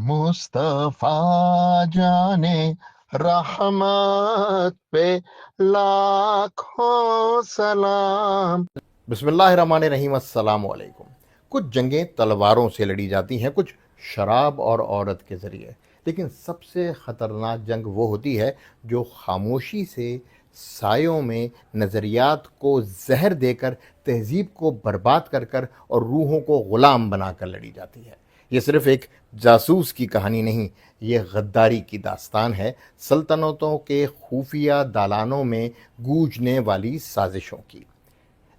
मुस्तफा जाने रहमत पे लाखों सलाम। बिस्मिल्लाहिर्रहमानिर्रहीम, अस्सलाम वालेकुम। कुछ जंगें तलवारों से लड़ी जाती हैं, कुछ शराब और औरत के ज़रिए, लेकिन सबसे ख़तरनाक जंग वो होती है जो खामोशी से सायों में नज़रियात को जहर देकर, तहज़ीब को बर्बाद कर कर और रूहों को ग़ुलाम बना कर लड़ी जाती है। ये सिर्फ़ एक जासूस की कहानी नहीं, ये गद्दारी की दास्तान है, सल्तनतों के खुफिया दालानों में गूंजने वाली साजिशों की।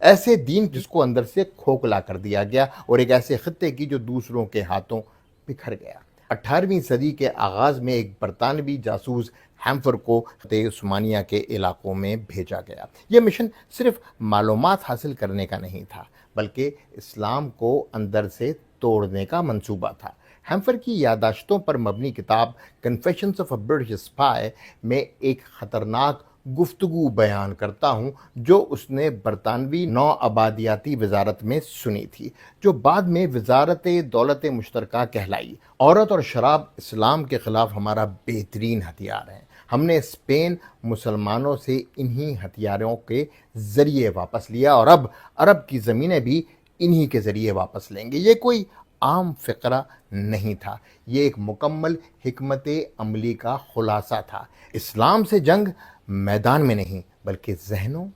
ऐसे दीन जिसको अंदर से खोखला कर दिया गया और एक ऐसे खत्ते की जो दूसरों के हाथों बिखर गया। 18वीं सदी के आगाज़ में एक बरतानवी जासूस हैम्फर को उस्मानिया के इलाकों में भेजा गया। यह मिशन सिर्फ मालूमात हासिल करने का नहीं था, बल्कि इस्लाम को अंदर से तोड़ने का मंसूबा था। हैम्फर की यादाश्तों पर मबनी किताब confessions of a British spy में एक ख़तरनाक गुफ्तगू बयान करता हूँ जो उसने बरतानवी नौ आबादियाती वजारत में सुनी थी, जो बाद में वजारत दौलत मुश्तरका कहलाई। औरत और शराब इस्लाम के ख़िलाफ़ हमारा बेहतरीन हथियार है। हमने स्पेन मुसलमानों से इन्हीं हथियारों के ज़रिए वापस लिया और अब अरब की ज़मीनें भी इन्हीं के ज़रिए वापस लेंगे। ये कोई आम फ़िक्रा नहीं था, ये एक मुकम्मल हिकमत अमली का खुलासा था। इस्लाम से जंग मैदान में नहीं बल्कि जहनों,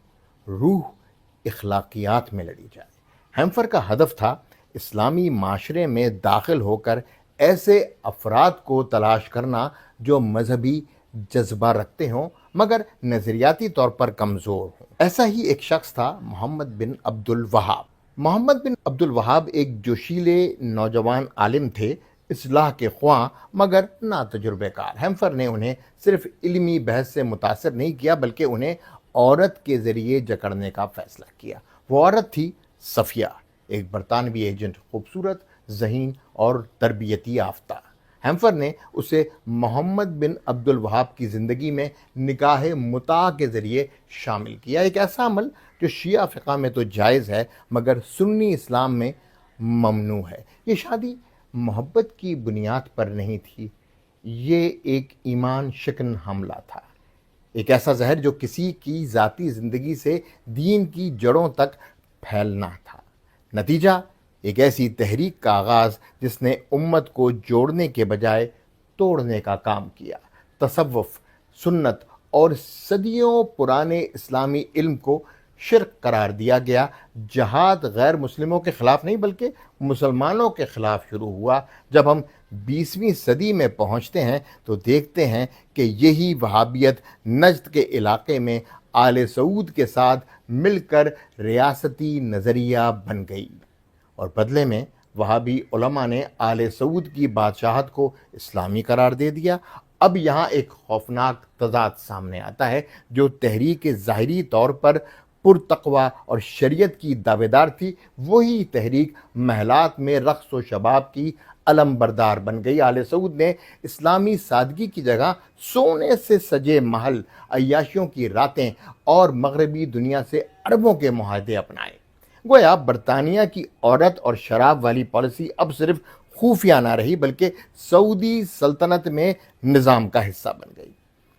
रूह, इखलाकियात में लड़ी जाए। हैम्फर का हदफ था इस्लामी माशरे में दाखिल होकर ऐसे अफराद को तलाश करना जो मजहबी जज्बा रखते हों मगर नज़रियाती तौर पर कमज़ोर हों। ऐसा ही एक शख्स था मोहम्मद बिन अब्दुल वहाब। मोहम्मद बिन अब्दुल वहाब एक जोशीले नौजवान आलिम थे, इस्लाह के ख्वाह मगर ना तजुर्बेकार। हैम्फर ने उन्हें सिर्फ इल्मी बहस से मुतासर नहीं किया बल्कि उन्हें औरत के ज़रिए जकड़ने का फ़ैसला किया। वो औरत थी सफ़िया, एक बरतानवी एजेंट, खूबसूरत, ज़हीन और तरबियती याफ्ता। हैम्फर ने उसे मोहम्मद बिन अब्दुल वहाब की ज़िंदगी में निकाह मुता के ज़रिए शामिल किया, एक ऐसा अमल जो शिया फ़िक़ा में तो जायज़ है मगर सुन्नी इस्लाम में ममनू है। ये शादी मोहब्बत की बुनियाद पर नहीं थी, ये एक ईमान शिकन हमला था, एक ऐसा जहर जो किसी की ज़ाती ज़िंदगी से दीन की जड़ों तक फैलना था। नतीजा एक ऐसी तहरीक का आगाज़ जिसने उम्मत को जोड़ने के बजाय तोड़ने का काम किया। तसव्वुफ़, सुन्नत और सदियों पुराने इस्लामी इल्म को शिर्क करार दिया गया। जहाद गैर मुस्लिमों के ख़िलाफ़ नहीं बल्कि मुसलमानों के ख़िलाफ़ शुरू हुआ। जब हम 20वीं सदी में पहुँचते हैं तो देखते हैं कि यही वहाबियत नजद के इलाके में आले सऊद के साथ मिलकर रियासती नज़रिया बन गई और बदले में वहाबी उलमा ने आले सऊद की बादशाहत को इस्लामी करार दे दिया। अब यहाँ एक खौफनाक तज़ाद सामने आता है। जो तहरीक ज़ाहिरी तौर पर पुरतक़वा और शरीयत की दावेदार थी, वही तहरीक महलात में रक़्स व शबाब की अलमबरदार बन गई। आले सऊद ने इस्लामी सादगी की जगह सोने से सजे महल, अय्याशियों की रातें और मगरबी दुनिया से अरबों के मुआहदे अपनाए। गोया बरतानिया की औरत और शराब वाली पॉलिसी अब सिर्फ खुफिया ना रही बल्कि सऊदी सल्तनत में निज़ाम का हिस्सा बन गई।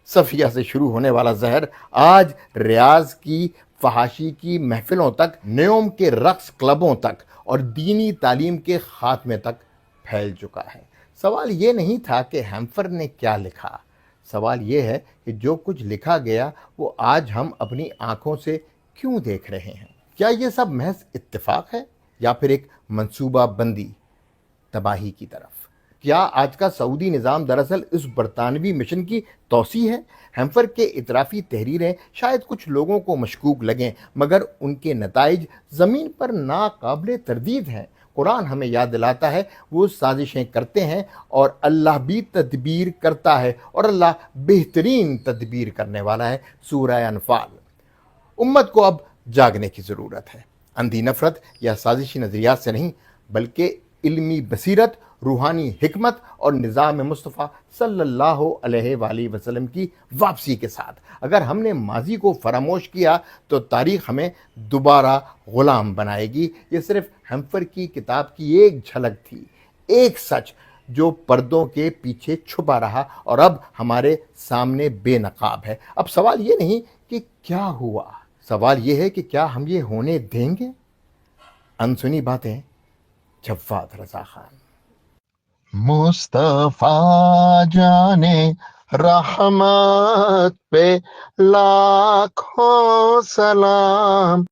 सफ़िया से शुरू होने वाला जहर आज रियाज की फहाशी की महफिलों तक, न्योम के रक्स क्लबों तक और दीनी तालीम के खात्मे तक फैल चुका है। सवाल ये नहीं था कि हैम्फर ने क्या लिखा, सवाल ये है कि जो कुछ लिखा गया वो आज हम अपनी आंखों से क्यों देख रहे हैं। क्या ये सब महज इत्तेफाक है या फिर एक मंसूबा बंदी तबाही की तरफ? क्या आज का सऊदी निज़ाम दरअसल इस बरतानवी मिशन की तौसी है? हैम्फर के इतराफ़ी तहरीरें शायद कुछ लोगों को मशकूक लगें मगर उनके नताइज ज़मीन पर नाकाबिले तरदीद हैं। कुरान हमें याद दिलाता है वो साजिशें करते हैं और अल्लाह भी तदबीर करता है और अल्लाह बेहतरीन तदबीर करने वाला है। सूरह अनफाल। उम्मत को अब जागने की ज़रूरत है, अंधी नफ़रत या साजिशी नज़रियात से नहीं बल्कि इल्मी बसीरत, रूहानी हिकमत और निज़ाम मुस्तफ़ा सल्लल्लाहु अलैहि वसल्लम की वापसी के साथ। अगर हमने माजी को फरामोश किया तो तारीख़ हमें दोबारा ग़ुलाम बनाएगी। ये सिर्फ हैम्फर की किताब की एक झलक थी, एक सच جو پردوں کے پیچھے چھپا رہا اور اب ہمارے سامنے بے نقاب ہے۔ اب سوال یہ نہیں کہ کیا ہوا، سوال یہ ہے کہ کیا ہم یہ ہونے دیں گے؟ انسنی باتیں، جواد رضا خان۔ مصطفیٰ جانے رحمت پہ لاکھوں سلام،